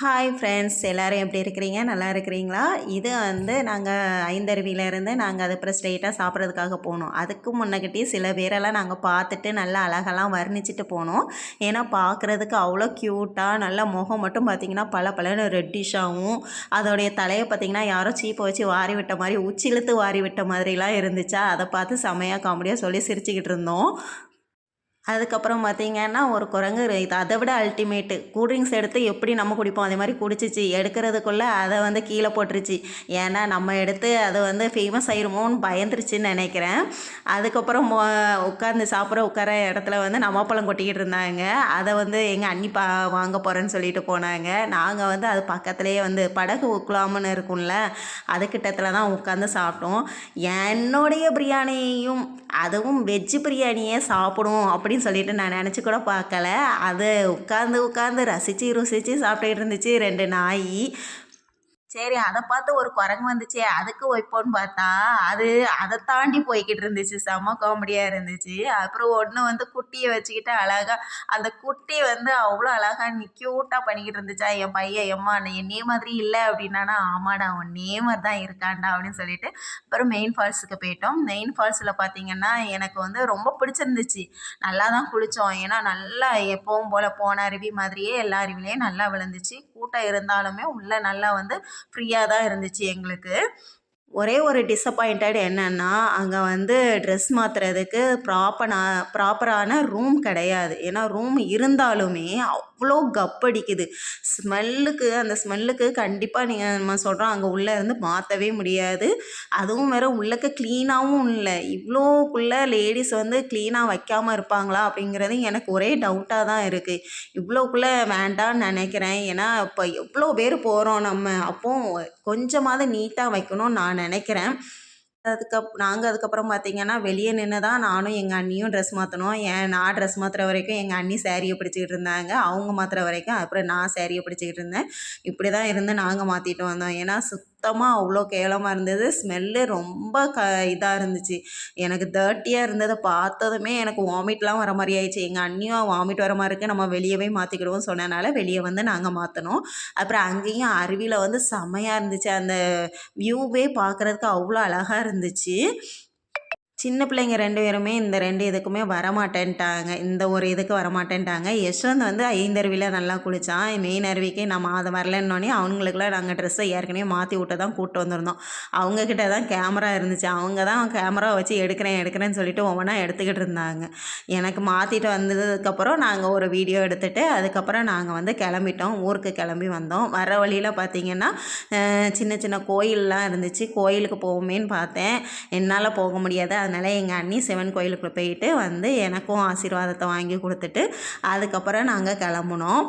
Hi friends, எல்லோரும் எப்படி இருக்கிறீங்க? நல்லா இருக்கிறீங்களா? இது வந்து நாங்கள் ஐந்தருவியிலேருந்து நாங்கள் அதுக்கப்புறம் ஸ்ட்ரெயிட்டாக சாப்பிட்றதுக்காக போனோம். அதுக்கு முன்னக்கிட்டே சில பேரெல்லாம் நாங்கள் பார்த்துட்டு நல்லா அழகெல்லாம் வர்ணிச்சிட்டு போனோம். ஏன்னா பார்க்குறதுக்கு அவ்வளோ க்யூட்டாக நல்லா முகம் மட்டும் பார்த்திங்கன்னா பளபளன்னு ரெட்டிஷாகவும், அதோடைய தலையை பார்த்திங்கன்னா யாரோ சீப்பை வச்சு வாரி விட்ட மாதிரி உச்சிழுத்து வாரி விட்ட மாதிரிலாம் இருந்துச்சா, அதை பார்த்து செமையாக காமெடியாக சொல்லி சிரிச்சுக்கிட்டு இருந்தோம். அதுக்கப்புறம் பார்த்திங்கன்னா ஒரு குரங்கு இது அதை விட அல்டிமேட்டு கூல்ட்ரிங்க்ஸ் எடுத்து எப்படி நம்ம குடிப்போம் அதே மாதிரி குடிச்சிச்சு. எடுக்கிறதுக்குள்ளே அதை வந்து கீழே போட்டுருச்சு. ஏன்னா நம்ம எடுத்து அது வந்து ஃபேமஸ் ஆயிருமோன்னு பயந்துருச்சுன்னு நினைக்கிறேன். அதுக்கப்புறம் உட்காந்து உட்கார இடத்துல வந்து நவாப்பழம் கொட்டிக்கிட்டு இருந்தாங்க. அதை வந்து எங்கள் அண்ணி வாங்க போகிறேன்னு சொல்லிட்டு போனாங்க. நாங்கள் வந்து அது பக்கத்துலேயே வந்து படகு உக்கலாம்னு இருக்கும்ல, அதுக்கிட்டத்தில் தான் உட்காந்து சாப்பிட்டோம். என்னுடைய பிரியாணியையும் அதுவும் வெஜ்ஜு பிரியாணியே சாப்பிடும் அப்படின்னு சொல்லிட்டு நான் நினச்சி கூட பார்க்கல. அது உட்காந்து உட்காந்து ரசித்து ருசித்து சாப்பிட்டுக்கிட்டு இருந்துச்சு 2 நாய். சரி அதை பார்த்து ஒரு குரங்கு வந்துச்சு, அதுக்கு வைப்போன்னு பார்த்தா அது அதை தாண்டி போய்கிட்டு இருந்துச்சு. செம்ம காமெடியாக இருந்துச்சு. அப்புறம் ஒன்று வந்து குட்டியை வச்சுக்கிட்டு அழகாக அந்த குட்டி வந்து அவ்வளோ அழகாக க்யூட்டாக பண்ணிக்கிட்டு இருந்துச்சா. என் பையன் எம்மா என்னைய மாதிரி இல்லை அப்படின்னானா, ஆமாடா உன்னே மாதிரி தான் இருக்காண்டா அப்படின்னு சொல்லிட்டு அப்புறம் மெயின் ஃபால்ஸுக்கு போயிட்டோம். மெயின் ஃபால்ஸில் பார்த்திங்கன்னா எனக்கு வந்து ரொம்ப பிடிச்சிருந்துச்சு. நல்லா தான் குளித்தோம். ஏன்னா நல்லா எப்பவும் போல் போன அருவி மாதிரியே எல்லா அருவிலையும் நல்லா விழுந்துச்சு. கூட்டம் இருந்தாலுமே உள்ளே நல்லா வந்து ஃப்ரீயாக தான் இருந்துச்சு எங்களுக்கு. ஒரே ஒரு டிசப்பாயிண்டட் என்னென்னா, அங்கே வந்து ட்ரெஸ் மாற்றுறதுக்கு ப்ராப்பரான ரூம் கிடையாது. ஏன்னா ரூம் இருந்தாலுமே அவ்வளோ கப்படிக்குது. அந்த ஸ்மெல்லுக்கு கண்டிப்பாக நம்ம சொல்கிறோம் அங்கே உள்ளே இருந்து மாற்றவே முடியாது. அதுவும் வேறு உள்ளக்க க்ளீனாகவும் இல்லை. இவ்வளோக்குள்ளே லேடிஸ் வந்து க்ளீனாக வைக்காமல் இருப்பாங்களா அப்படிங்கிறது எனக்கு ஒரே டவுட்டாக தான் இருக்குது. இவ்வளோக்குள்ளே வேண்டான்னு நினைக்கிறேன். ஏன்னா இப்போ எவ்வளோ பேர் போகிறோம் நம்ம, அப்போ கொஞ்சமாவது நீட்டாக வைக்கணும்னு நான் நினைக்கிறேன். நாங்கள் அதுக்கப்புறம் பார்த்திங்கன்னா வெளியே நின்று தான் நானும் எங்கள் அண்ணியும் ட்ரெஸ் மாற்றினோம். நான் ட்ரெஸ் மாற்றுற வரைக்கும் எங்கள் அண்ணி சேரீயை பிடிச்சிக்கிட்டு இருந்தாங்க. அவங்க மாற்றுற வரைக்கும் அப்புறம் நான் சேரீயை பிடிச்சிக்கிட்டு இருந்தேன். இப்படி தான் இருந்து நாங்கள் மாற்றிட்டு வந்தோம். ஏன்னா சுத்தமாக அவ்வளோ கேவலமாக இருந்தது. ஸ்மெல்லு ரொம்ப இதாக இருந்துச்சு. எனக்கு டர்ட்டியாக இருந்ததை பார்த்ததுமே எனக்கு வாமிட்லாம் வர மாதிரி ஆயிடுச்சு. எங்கள் அண்ணியும் வாமிட் வர மாதிரி இருக்குது, நம்ம வெளியவே மாற்றிக்கிடுவோம் சொன்னனால வெளியே வந்து நாங்கள் மாற்றினோம். அப்புறம் அங்கேயும் அருவியில் வந்து செமையாக இருந்துச்சு. அந்த வியூவே பார்க்குறதுக்கு அவ்வளோ அழகாக இருந்துச்சு. சின்ன பிள்ளைங்க 2 பேருமே இந்த 2 இதுக்குமே வரமாட்டேன்ட்டாங்க. இந்த ஒரு இதுக்கு வரமாட்டேன்ட்டாங்க. யஷ்வந்த் வந்து ஐந்தருவியில் நல்லா குளித்தான். மெயின் அருவிக்கு நம்ம அதை வரலன்னோடனே அவங்களுக்குலாம் நாங்கள் ட்ரெஸ்ஸை ஏற்கனவே மாற்றி விட்டு தான் கூப்பிட்டு வந்திருந்தோம். அவங்கக்கிட்ட தான் கேமரா இருந்துச்சு. அவங்க தான் கேமரா வச்சு எடுக்கிறேன்னு சொல்லிட்டு ஒவ்வொன்றா எடுத்துக்கிட்டு இருந்தாங்க. எனக்கு மாற்றிட்டு வந்ததுக்கப்புறம் நாங்கள் ஒரு வீடியோ எடுத்துகிட்டு அதுக்கப்புறம் நாங்கள் வந்து கிளம்பிட்டோம். ஊருக்கு கிளம்பி வந்தோம். வர வழியில் பார்த்திங்கன்னா சின்ன சின்ன கோயிலெலாம் இருந்துச்சு. கோயிலுக்கு போவோமேன்னு பார்த்தேன். என்னால் போக முடியாது. அதனால் எங்கள் அண்ணி சிவன் கோயிலுக்கு போயிட்டு வந்து எனக்கும் ஆசீர்வாதத்தை வாங்கி கொடுத்துட்டு அதுக்கப்புறம் நாங்கள் கிளம்புனோம்.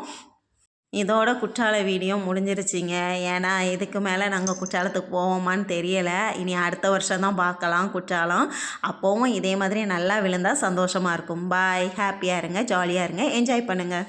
இதோட குற்றால வீடியோ முடிஞ்சிருச்சிங்க. ஏன்னா இதுக்கு மேலே நாங்கள் குற்றாலத்துக்கு போவோமான்னு தெரியலை. இனி அடுத்த வருஷம் தான் பார்க்கலாம் குற்றாலம். அப்போவும் இதே மாதிரி நல்லா விழுந்தால் சந்தோஷமாக இருக்கும். பாய். ஹாப்பியாக இருங்க, ஜாலியாக இருங்க, என்ஜாய் பண்ணுங்கள்.